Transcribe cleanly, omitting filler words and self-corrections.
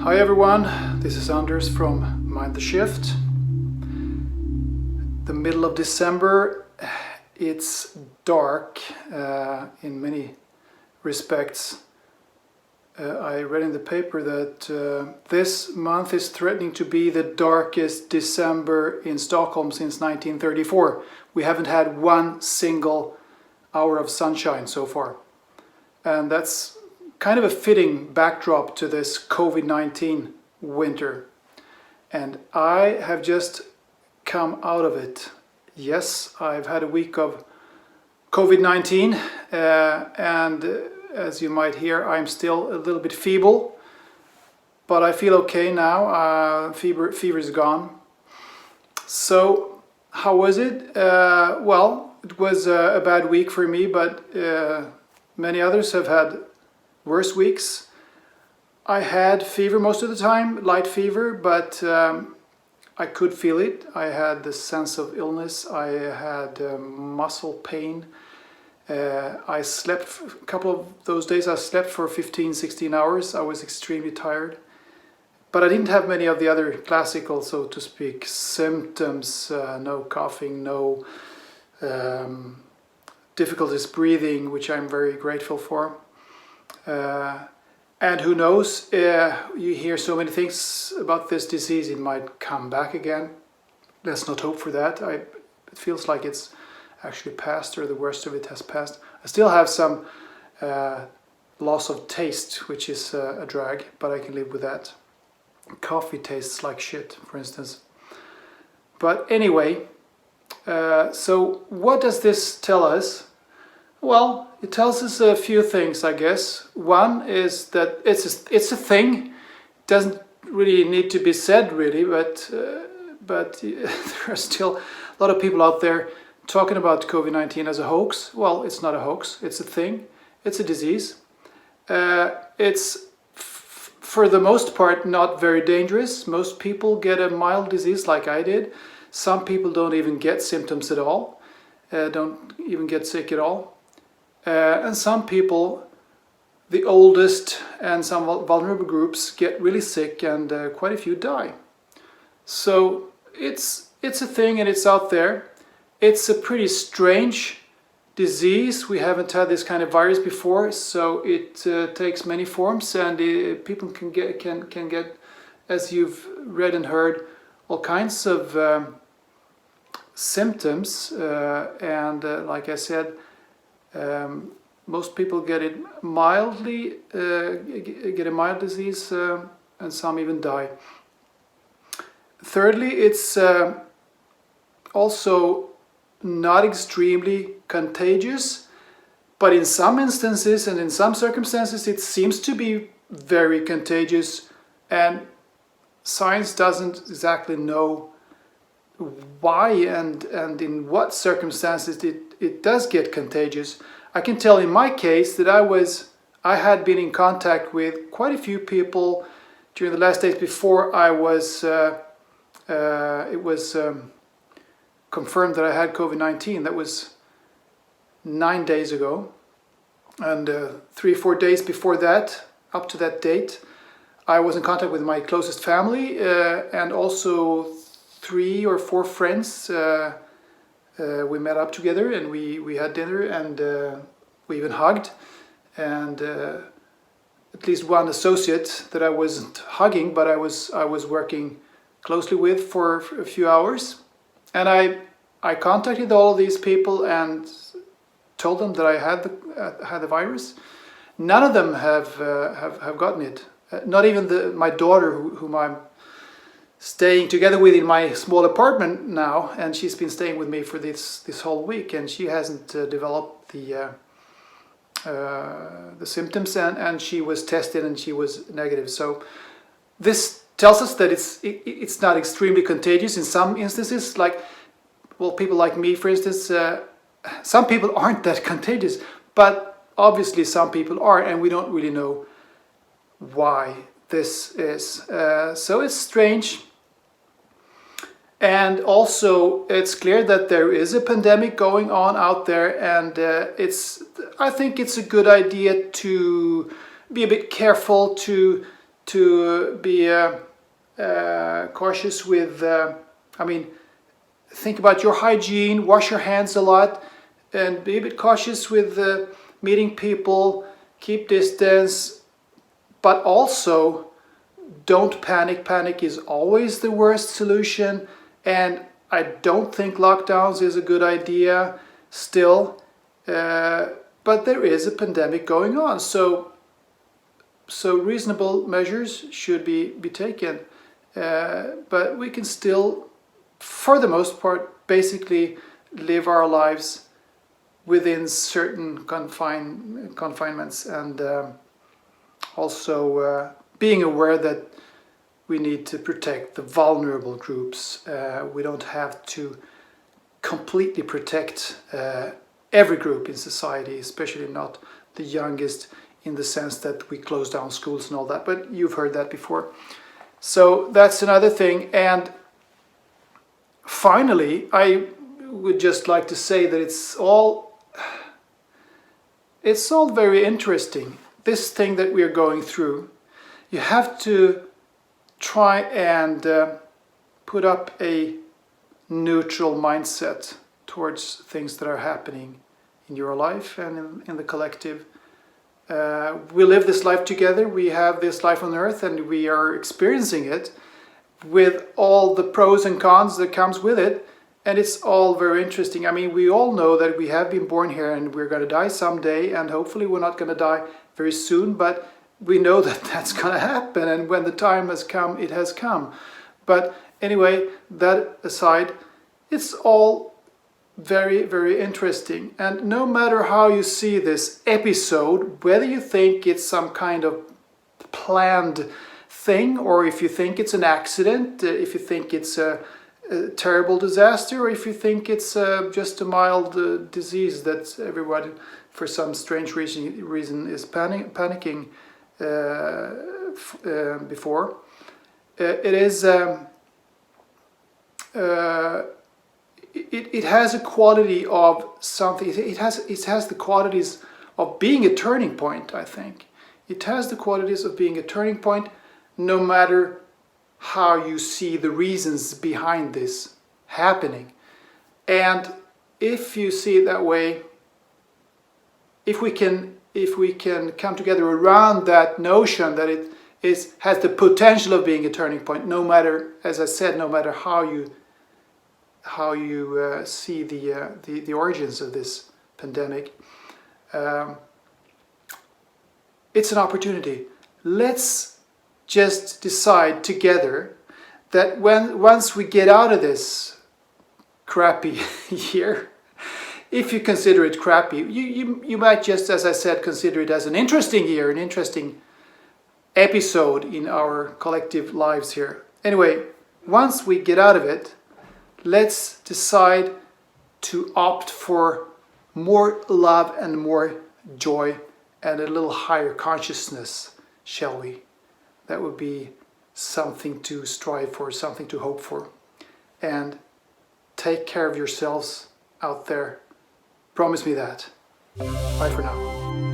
Hi everyone, this is Anders from Mind the Shift. The middle of December, it's dark in many respects. I read in the paper that this month is threatening to be the darkest December in Stockholm since 1934. We haven't had one single hour of sunshine so far. And that's kind of a fitting backdrop to this COVID-19 winter. And I have just come out of it. Yes, I've had a week of COVID-19 and as you might hear, I'm still a little bit feeble, but I feel okay now. Fever is gone. So how was it? Well, it was a bad week for me, but many others have had worse weeks. I had fever most of the time, light fever, but I could feel it. I had the sense of illness. I had muscle pain. I slept a couple of those days. I slept for 15-16 hours. I was extremely tired. But I didn't have many of the other classical, so to speak, symptoms. No coughing, no difficulties breathing, which I'm very grateful for. And who knows, you hear so many things about this disease, it might come back again. Let's not hope for that. It feels like it's actually passed, or the worst of it has passed. I still have some loss of taste, which is a drag, but I can live with that. Coffee tastes like shit, for instance. But anyway, so what does this tell us? Well, it tells us a few things, I guess. One is that it's a thing. It doesn't really need to be said, really, but there are still a lot of people out there talking about COVID-19 as a hoax. Well, it's not a hoax. It's a thing. It's a disease. It's, for the most part, not very dangerous. Most people get a mild disease like I did. Some people don't even get symptoms at all, don't even get sick at all. And some people, the oldest and some vulnerable groups, get really sick, and quite a few die. So it's a thing, and it's out there. It's a pretty strange disease. We haven't had this kind of virus before, so it takes many forms, and people can get, as you've read and heard, all kinds of symptoms. And like I said, most people get it mildly, get a mild disease, and some even die. Thirdly, it's also not extremely contagious, but in some instances and in some circumstances it seems to be very contagious, and science doesn't exactly know why and in what circumstances it does get contagious. I can tell in my case that I had been in contact with quite a few people during the last days before I was it was confirmed that I had COVID-19. That was 9 days ago, and 3-4 days before that, up to that date, I was in contact with my closest family and also 3 or 4 friends. We met up together and we had dinner, and we even hugged. And at least one associate that I wasn't hugging, but I was working closely with for a few hours. And I contacted all of these people and told them that I had the virus. None of them have gotten it. Not even my daughter, whom I'm staying together with in my small apartment now, and she's been staying with me for this whole week, and she hasn't developed the symptoms, and she was tested and she was negative. So this tells us that it's not extremely contagious in some instances. Like, well, people like me, for instance, some people aren't that contagious, but obviously some people are, and we don't really know why this is. So it's strange. And also, it's clear that there is a pandemic going on out there, and I think it's a good idea to be a bit careful, to to be cautious with, think about your hygiene, wash your hands a lot, and be a bit cautious with meeting people, keep distance, but also don't panic. Panic is always the worst solution, and I don't think lockdowns is a good idea still, but there is a pandemic going on, so reasonable measures should be taken, but we can still, for the most part, basically live our lives within certain confinements, and also being aware that we need to protect the vulnerable groups. We don't have to completely protect every group in society, especially not the youngest, in the sense that we close down schools and all that, but you've heard that before. So that's another thing. And finally, I would just like to say that it's all very interesting, this thing that we are going through. You have to try and put up a neutral mindset towards things that are happening in your life and in the collective. We live this life together, we have this life on earth, and we are experiencing it with all the pros and cons that comes with it, and it's all very interesting. I mean, we all know that we have been born here and we're going to die someday, and hopefully we're not going to die very soon, but we know that that's going to happen, and when the time has come, it has come. But anyway, that aside, it's all very, very interesting. And no matter how you see this episode, whether you think it's some kind of planned thing, or if you think it's an accident, if you think it's a terrible disaster, or if you think it's just a mild disease that everyone, for some strange reason is panicking before, it is it has a quality of something. It has the qualities of being a turning point, I think. It has the qualities of being a turning point, no matter how you see the reasons behind this happening. And if you see it that way, if we can come together around that notion that it has the potential of being a turning point, no matter, as I said, no matter how you see the origins of this pandemic, it's an opportunity. Let's just decide together that once we get out of this crappy year, if you consider it crappy, you might just, as I said, consider it as an interesting year, an interesting episode in our collective lives here. Anyway, once we get out of it, let's decide to opt for more love and more joy and a little higher consciousness, shall we? That would be something to strive for, something to hope for. And take care of yourselves out there. Promise me that. Bye for now.